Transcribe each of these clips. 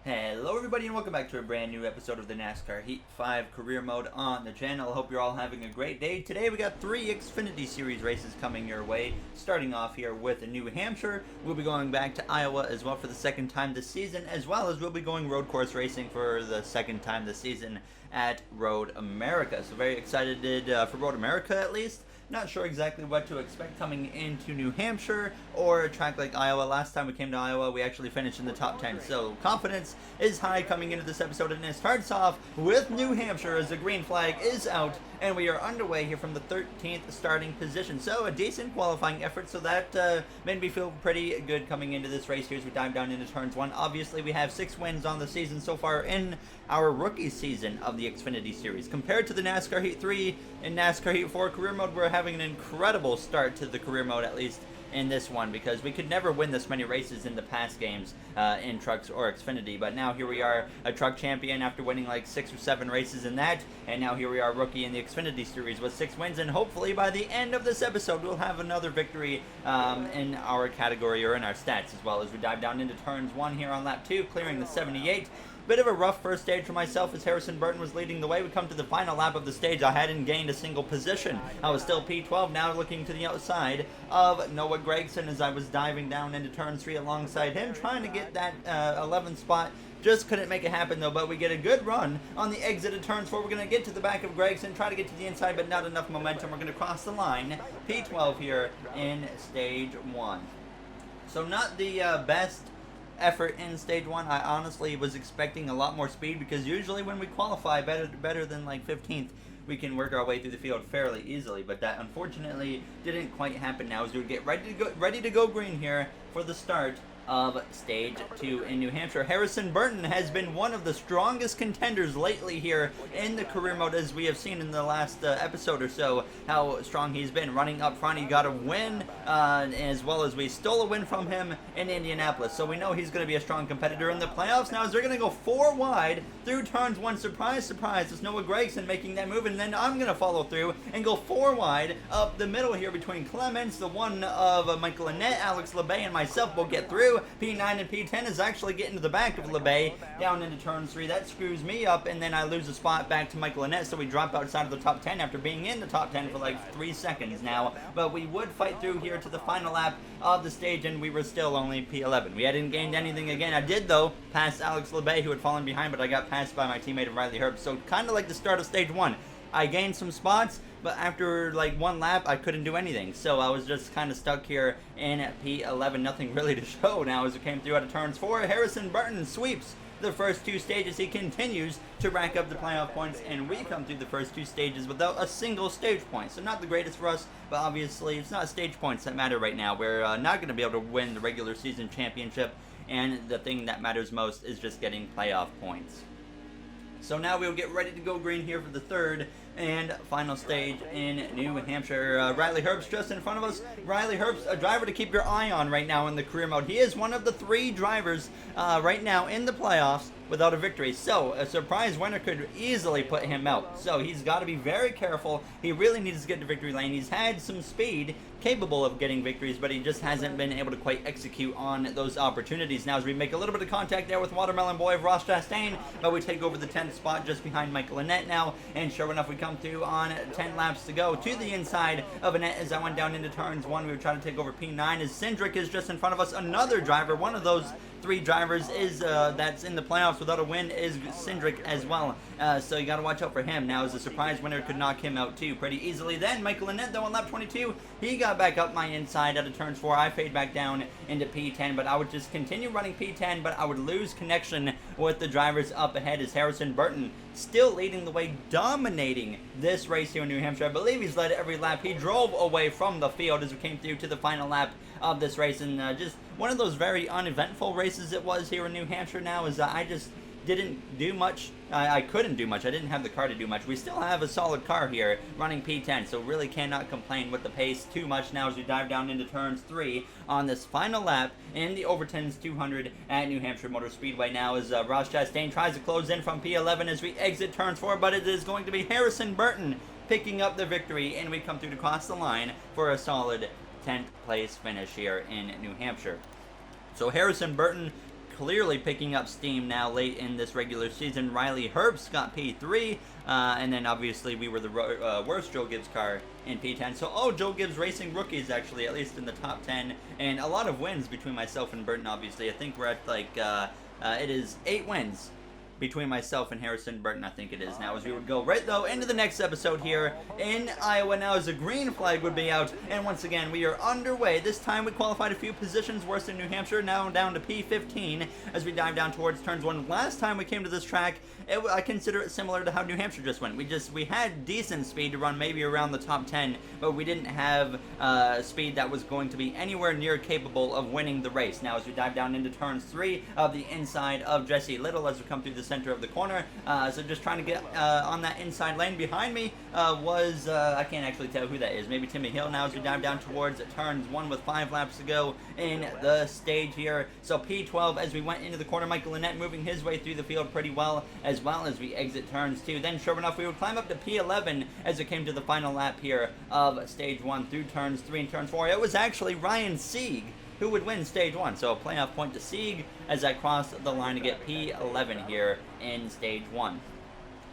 Hello everybody and welcome back to a brand new episode of the NASCAR Heat 5 Career Mode on the channel. I hope you're all having a great day. Today we got 3 Xfinity Series races coming your way. Starting off here with New Hampshire. We'll be going back to Iowa as well for the second time this season, as well as we'll be going road course racing for the second time this season at Road America. So very excited for Road America at least. Not sure exactly what to expect coming into New Hampshire or a track like Iowa. Last time we came to Iowa, we actually finished in the top 10. So confidence is high coming into this episode, and it starts off with New Hampshire as the green flag is out, and we are underway here from the 13th starting position. So a decent qualifying effort, so that made me feel pretty good coming into this race here as we dive down into turns 1. Obviously, we have 6 wins on the season so far in our rookie season of the Xfinity Series. Compared to the NASCAR Heat 3 and NASCAR Heat 4 career mode, we're having an incredible start to the career mode, at least in this one, because we could never win this many races in the past games in trucks or Xfinity. But now here we are, a truck champion after winning like 6 or 7 races in that, and now here we are, rookie in the Xfinity Series with 6 wins, and hopefully by the end of this episode we'll have another victory in our category or in our stats, as well as we dive down into turns 1 here on lap 2, clearing the 78. Bit of a rough first stage for myself as Harrison Burton was leading the way. We come to the final lap of the stage. I hadn't gained a single position. I was still P12, now looking to the outside of Noah Gragson as I was diving down into turn 3 alongside him, trying to get that 11th spot. Just couldn't make it happen though, but we get a good run on the exit of turns 4. We're going to get to the back of Gragson, try to get to the inside, but not enough momentum. We're going to cross the line. P12 here in stage 1. So not the best effort in stage 1. I honestly was expecting a lot more speed, because usually when we qualify better than like 15th, we can work our way through the field fairly easily, but that unfortunately didn't quite happen. Now as we get ready to go green here for the start of stage 2 in New Hampshire. Harrison Burton has been one of the strongest contenders lately here in the career mode, as we have seen in the last episode or so, how strong he's been running up front. He got a win, as well as we stole a win from him in Indianapolis, so we know he's going to be a strong competitor in the playoffs. Now as they're going to go 4 wide through turns 1, surprise, surprise, it's Noah Gragson making that move, and then I'm going to follow through and go 4 wide up the middle here between Clements, the one of Michael Annett, Alex LeBay, and myself will get through. P9 and P10 is actually getting to the back of LeBay down into turn 3. That screws me up, and then I lose a spot back to Michael Annett, so we drop outside of the top 10 after being in the top 10 for like 3 seconds now. But we would fight through here to the final lap of the stage, and we were still only P11. We hadn't gained anything again. I did, though, pass Alex LeBay, who had fallen behind, but I got passed by my teammate Riley Herbst. So kind of like the start of stage 1. I gained some spots, but after like 1 lap, I couldn't do anything. So I was just kind of stuck here in P11. Nothing really to show now as it came through out of turns 4. Harrison Burton sweeps the first 2 stages. He continues to rack up the playoff points, and we come through the first 2 stages without a single stage point. So not the greatest for us, but obviously it's not stage points that matter right now. We're not going to be able to win the regular season championship, and the thing that matters most is just getting playoff points. So now we'll get ready to go green here for the 3rd and final stage in New Hampshire. Riley Herbst just in front of us. Riley Herbst, a driver to keep your eye on right now in the career mode. He is one of the 3 drivers right now in the playoffs without a victory. So a surprise winner could easily put him out. So he's got to be very careful. He really needs to get to victory lane. He's had some speed, capable of getting victories, but he just hasn't been able to quite execute on those opportunities. Now as we make a little bit of contact there with Watermelon Boy of Ross Chastain, but we take over the 10th spot just behind Michael Annett now, and sure enough we come through on 10 laps to go to the inside of Annett as I went down into turns 1. We were trying to take over P9 as Cindric is just in front of us. Another driver, one of those 3 drivers is that's in the playoffs without a win is Cindric as well. So you got to watch out for him. Now as a surprise winner could knock him out too pretty easily. Then Michael Annett though on lap 22, he got back up my inside out of turns 4. I fade back down into P10, but I would just continue running P10, but I would lose connection with the drivers up ahead as Harrison Burton still leading the way, dominating this race here in New Hampshire. I believe he's led every lap. He drove away from the field as we came through to the final lap of this race, and just one of those very uneventful races it was here in New Hampshire. Now is I just didn't do much. I couldn't do much. I didn't have the car to do much. We still have a solid car here running P10, so really cannot complain with the pace too much now as we dive down into turns 3 on this final lap in the Overton's 200 at New Hampshire Motor Speedway. Now as Ross Chastain tries to close in from P11 as we exit turns 4, but it is going to be Harrison Burton picking up the victory, and we come through to cross the line for a solid 10th place finish here in New Hampshire. So Harrison Burton clearly picking up steam now late in this regular season. Riley Herbst got P3, and then obviously we were the worst Joe Gibbs car in P10. So, Joe Gibbs Racing rookies actually, at least in the top 10, and a lot of wins between myself and Burton, obviously. I think we're at like, it is 8 wins between myself and Harrison Burton, I think it is now, as we would go right, though, into the next episode here in Iowa now, as the green flag would be out, and once again, we are underway. This time, we qualified a few positions worse than New Hampshire, now down to P15, as we dive down towards turns 1. Last time we came to this track, I consider it similar to how New Hampshire just went. We had decent speed to run maybe around the top 10, but we didn't have speed that was going to be anywhere near capable of winning the race. Now, as we dive down into turns 3 of the inside of Jesse Little, as we come through the center of the corner, so just trying to get on that inside lane. Behind me was, I can't actually tell who that is, maybe Timmy Hill. Now as we dive down towards turns 1 with 5 laps to go in the stage here. So P12 as we went into the corner, Michael Lynette moving his way through the field pretty well as we exit turns 2. Then sure enough, we would climb up to P11 as it came to the final lap here of stage 1 through turns 3 and turns 4. It was actually Ryan Seig who would win stage 1. So a playoff point to Seig as I crossed the line to get P11 here in stage 1.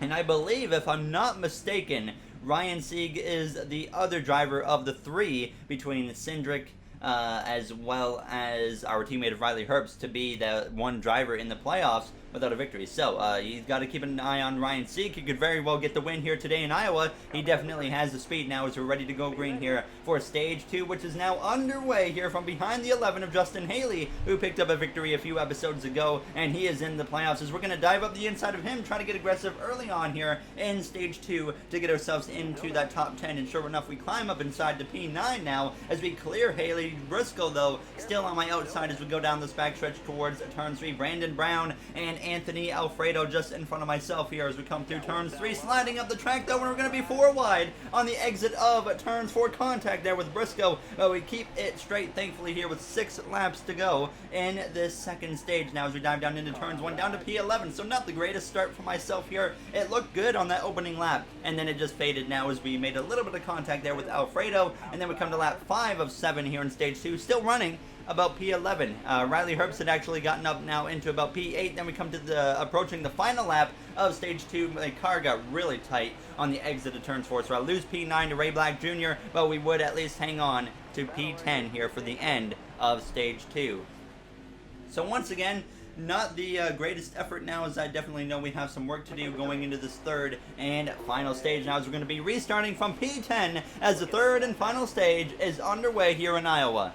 And I believe, if I'm not mistaken, Ryan Seig is the other driver of the 3 between Cindric as well as our teammate of Riley Herbst to be the one driver in the playoffs without a victory. So, you've got to keep an eye on Ryan Seig. He could very well get the win here today in Iowa. He definitely has the speed now as we're ready to go green here for stage 2, which is now underway here from behind the 11 of Justin Haley, who picked up a victory a few episodes ago, and he is in the playoffs as we're going to dive up the inside of him, try to get aggressive early on here in stage 2 to get ourselves into that top 10, and sure enough, we climb up inside to P9 now as we clear Haley. Briscoe, though, still on my outside as we go down this backstretch towards turn 3. Brandon Brown and Anthony Alfredo just in front of myself here as we come through turns 3, sliding up the track, though, and we're going to be 4 wide on the exit of turns 4. Contact there with Briscoe, but we keep it straight, thankfully, here with 6 laps to go in this second stage now as we dive down into turns 1 down to P11. So not the greatest start for myself here. It looked good on that opening lap, and then it just faded now as we made a little bit of contact there with Alfredo, and then we come to lap 5 of 7 here in stage 2, still running about P11. Riley Herbst had actually gotten up now into about P8. Then we come to the approaching the final lap of stage 2. My car got really tight on the exit of turns 4, so I lose P9 to Ray Black Jr., but we would at least hang on to P10 here for the end of stage 2. So once again, not the greatest effort now, as I definitely know we have some work to do going into this third and final stage now, as we're going to be restarting from P10 as the third and final stage is underway here in Iowa.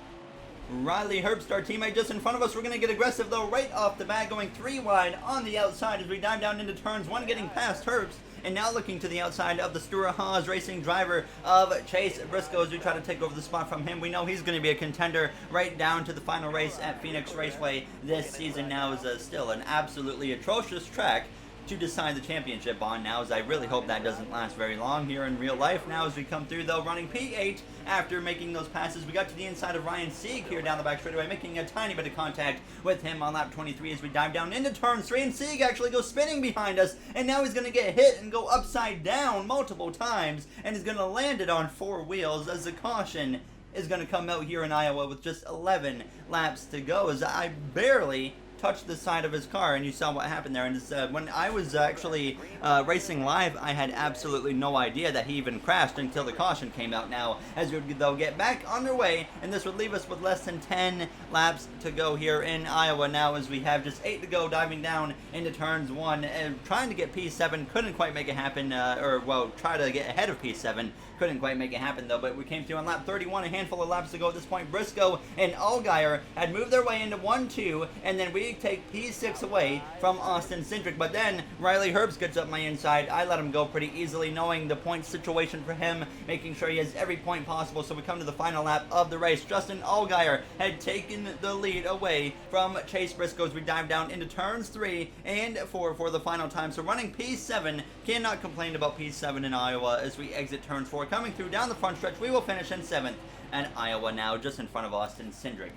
Riley Herbst, our teammate, just in front of us. We're going to get aggressive, though, right off the bat, going 3 wide on the outside as we dive down into turns 1, getting past Herbst, and now looking to the outside of the Stewart Haas Racing driver of Chase Briscoe as we try to take over the spot from him. We know he's going to be a contender right down to the final race at Phoenix Raceway this season now, is still an absolutely atrocious track to decide the championship on now, as I really hope that doesn't last very long here in real life. Now as we come through, though, running P8 after making those passes, we got to the inside of Ryan Seig here down the back straightaway, making a tiny bit of contact with him on lap 23 as we dive down into turn 3, and Seig actually goes spinning behind us, and now he's going to get hit and go upside down multiple times, and he's going to land it on 4 wheels as the caution is going to come out here in Iowa with just 11 laps to go, as I barely touched the side of his car, and you saw what happened there. And when I was actually racing live, I had absolutely no idea that he even crashed until the caution came out now, as we would, though, get back underway, and this would leave us with less than 10 laps to go here in Iowa now, as we have just 8 to go, diving down into turns 1 and trying to get P7. Couldn't quite make it happen, try to get ahead of P7. Couldn't quite make it happen, though, but we came through on lap 31, a handful of laps to go at this point. Briscoe and Allgaier had moved their way into 1-2, and then we take P6 away from Austin Cindric, but then Riley Herbst gets up my inside. I let him go pretty easily, knowing the point situation for him, making sure he has every point possible, so we come to the final lap of the race. Justin Allgaier had taken the lead away from Chase Briscoe as we dive down into turns 3 and 4 for the final time, so running P7, cannot complain about P7 in Iowa as we exit turns 4. Coming through down the front stretch, we will finish in 7th, and Iowa now just in front of Austin Cindric.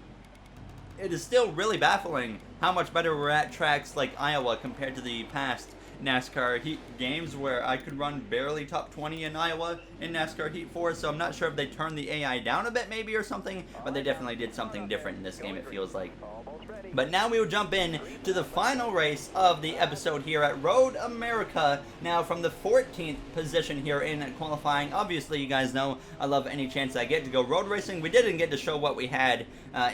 It is still really baffling how much better we're at tracks like Iowa compared to the past NASCAR Heat games, where I could run barely top 20 in Iowa in NASCAR Heat 4, so I'm not sure if they turned the AI down a bit maybe or something, but they definitely did something different in this game, it feels like. But now we will jump in to the final race of the episode here at Road America. Now from the 14th position here in qualifying. Obviously, you guys know I love any chance I get to go road racing. We didn't get to show what we had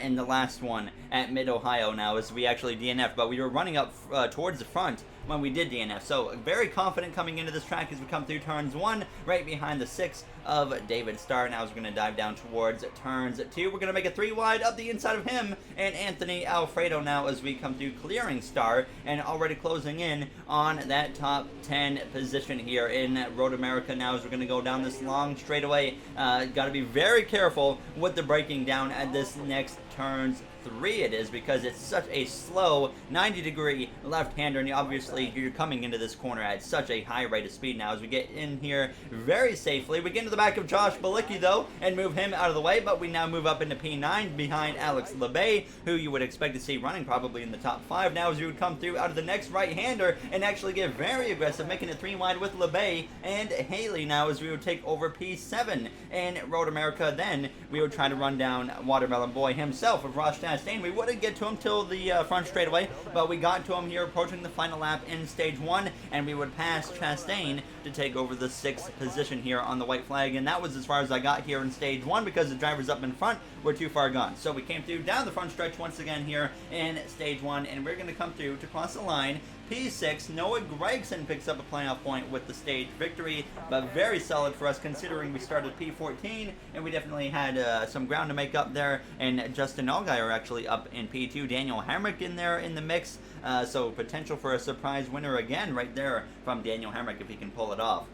in the last one at Mid-Ohio now as we actually DNF'd. But we were running up towards the front when we did DNF. So very confident coming into this track as we come through turns 1, right behind the 6 of David Starr. Now as we're going to dive down towards turns 2, we're going to make a 3 wide up the inside of him and Anthony Alfredo now as we come through clearing Starr and already closing in on that top 10 position here in Road America. Now as we're going to go down this long straightaway, got to be very careful with the braking down at this next turns 3 it is, because it's such a slow 90-degree left-hander, and obviously you're coming into this corner at such a high rate of speed. Now as we get in here very safely, we get into the back of Josh Balicki though and move him out of the way, but we now move up into P9 behind Alex LeBay, who you would expect to see running probably in the top 5 now as we would come through out of the next right-hander and actually get very aggressive, making it 3 wide with LeBay and Haley now as we would take over P7 in Road America. Then we would try to run down Watermelon Boy himself of Ross Chastain. We wouldn't get to him till the front straightaway, but we got to him here approaching the final lap in stage 1, and we would pass Chastain to take over the 6th position here on the white flag, and that was as far as I got here in stage 1 because the drivers up in front were too far gone. So we came through down the front stretch once again here in stage 1, and we're going to come through to cross the line. P6, Noah Gregson picks up a playoff point with the stage victory, but very solid for us considering we started P14 and we definitely had some ground to make up there, and Justin Allgaier actually up in P2, Daniel Hamrick in there in the mix, so potential for a surprise winner again right there from Daniel Hamrick if he can pull it off.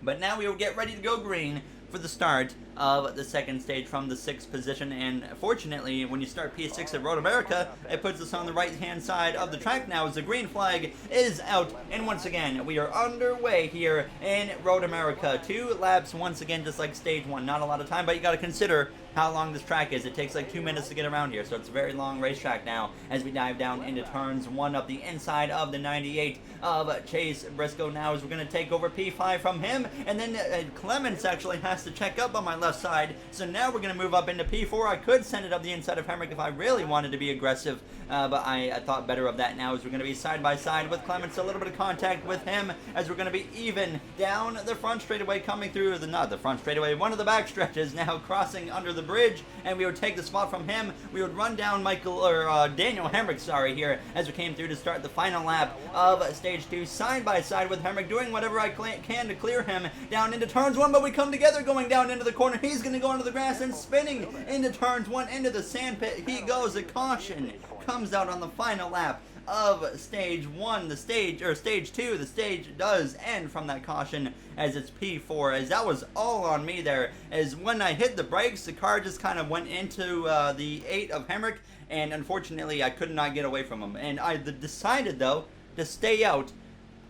But now we will get ready to go green for the start of the second stage from the 6th position, and fortunately when you start P6 at Road America, it puts us on the right hand side of the track now as the green flag is out, and once again we are underway here in Road America. 2 laps once again, just like stage 1. Not a lot of time, but you got to consider how long this track is. It takes like 2 minutes to get around here, so it's a very long racetrack now as we dive down into turns 1 up the inside of the 98 of Chase Briscoe now as we're going to take over P5 from him, and then Clements actually has to check up on my left side, so now we're going to move up into P4. I could send it up the inside of Hemrick if I really wanted to be aggressive, but I thought better of that now as we're going to be side by side with Clements, a little bit of contact with him as we're going to be even down the front straightaway, coming through not the front straightaway, one of the back stretches now, crossing under the bridge, and we would take the spot from him. We would run down Daniel Hemrick, here as we came through to start the final lap of stage 2, side by side with Hemrick, doing whatever I can to clear him down into turns 1, but we come together going down into the corner. He's going to go into the grass and spinning into turns 1, into the sand pit he goes. A caution comes out on the final lap of stage 1, stage 2. The stage does end from that caution as it's P4, as that was all on me there, as when I hit the brakes, the car just kind of went into the 8 of Hemrick, and unfortunately I could not get away from him, and I decided though to stay out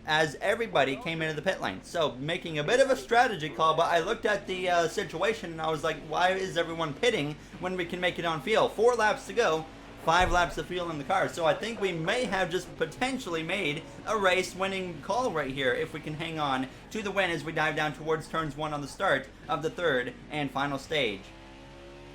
as everybody came into the pit lane. So making a bit of a strategy call, but I looked at the situation and I was like, why is everyone pitting when we can make it on fuel? 4 laps to go, 5 laps of fuel in the car. So I think we may have just potentially made a race-winning call right here if we can hang on to the win as we dive down towards turns 1 on the start of the 3rd and final stage.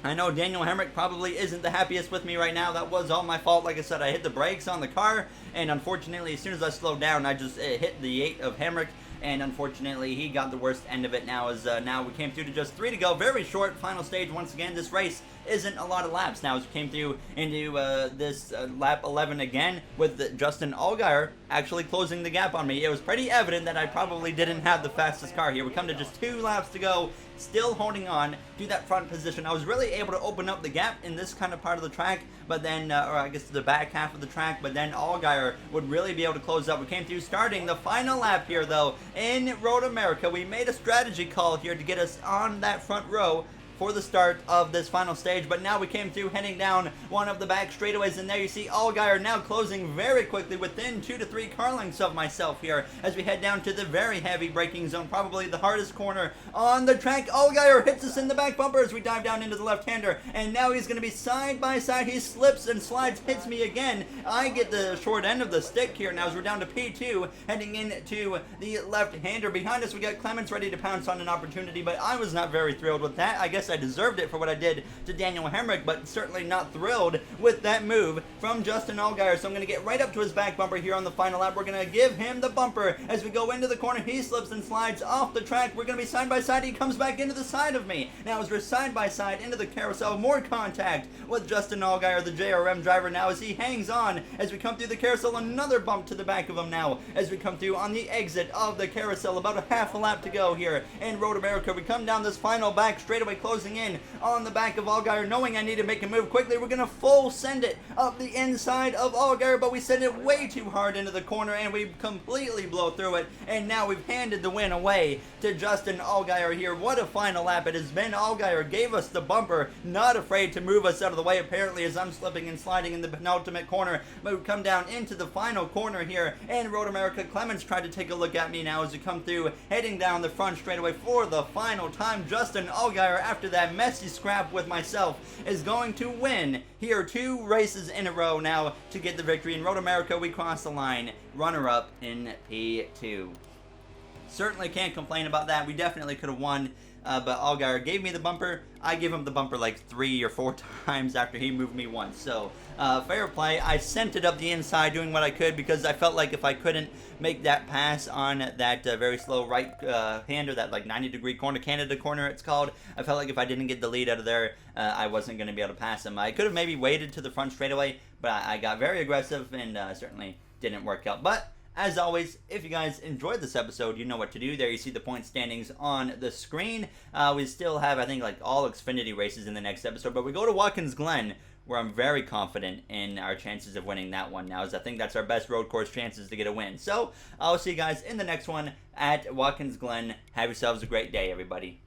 I know Daniel Hemrick probably isn't the happiest with me right now. That was all my fault. Like I said, I hit the brakes on the car, and unfortunately, as soon as I slowed down, I just hit the 8 of Hemrick, and unfortunately, he got the worst end of it now, as now we came through to just 3 to go. Very short final stage once again. This race isn't a lot of laps now as we came through into this lap 11 again with Justin Allgaier actually closing the gap on me. It was pretty evident that I probably didn't have the fastest car here. We come to just 2 laps to go, still holding on to that front position. I was really able to open up the gap in this kind of part of the track, but then, or I guess the back half of the track, but then Allgaier would really be able to close up. We came through starting the final lap here though in Road America. We made a strategy call here to get us on that front row for the start of this final stage, but now we came through heading down one of the back straightaways, and there you see Allgaier now closing very quickly within 2 to 3 car lengths of myself here as we head down to the very heavy braking zone, probably the hardest corner on the track. Allgaier hits us in the back bumper as we dive down into the left-hander, and now he's going to be side by side. He slips and slides, hits me again. I get the short end of the stick here now as we're down to P2, heading into the left-hander. Behind us we got Clements ready to pounce on an opportunity, but I was not very thrilled with that. I guess I deserved it for what I did to Daniel Hemrick, but certainly not thrilled with that move from Justin Allgaier. So I'm going to get right up to his back bumper here on the final lap. We're going to give him the bumper as we go into the corner. He slips and slides off the track. We're going to be side by side. He comes back into the side of me. Now as we're side by side into the carousel, more contact with Justin Allgaier, the JRM driver, now as he hangs on as we come through the carousel. Another bump to the back of him now as we come through on the exit of the carousel. About a half a lap to go here in Road America. We come down this final back straightaway, closing in on the back of Allgaier, knowing I need to make a move quickly. We're going to full send it up the inside of Allgaier, but we send it way too hard into the corner and we completely blow through it, and now we've handed the win away to Justin Allgaier here. What a final lap it has been. Allgaier gave us the bumper, not afraid to move us out of the way apparently as I'm slipping and sliding in the penultimate corner, but we come down into the final corner here in Road America. Clemens tried to take a look at me now as we come through, heading down the front straightaway for the final time. Justin Allgaier, after that messy scrap with myself, is going to win here 2 races in a row now to get the victory. In Road America, we cross the line, runner-up in P2. Certainly can't complain about that. We definitely could have won, but Allgaier gave me the bumper. I gave him the bumper like 3 or 4 times after he moved me once. So, fair play. I sent it up the inside, doing what I could, because I felt like if I couldn't make that pass on that very slow right-hander, that like 90-degree corner, Canada corner it's called, I felt like if I didn't get the lead out of there, I wasn't going to be able to pass him. I could have maybe waited to the front straightaway, but I got very aggressive and certainly didn't work out. But as always, if you guys enjoyed this episode, you know what to do. There you see the point standings on the screen. We still have, I think, like all Xfinity races in the next episode, but we go to Watkins Glen, where I'm very confident in our chances of winning that one now, as I think that's our best road course chances to get a win. So I'll see you guys in the next one at Watkins Glen. Have yourselves a great day, everybody.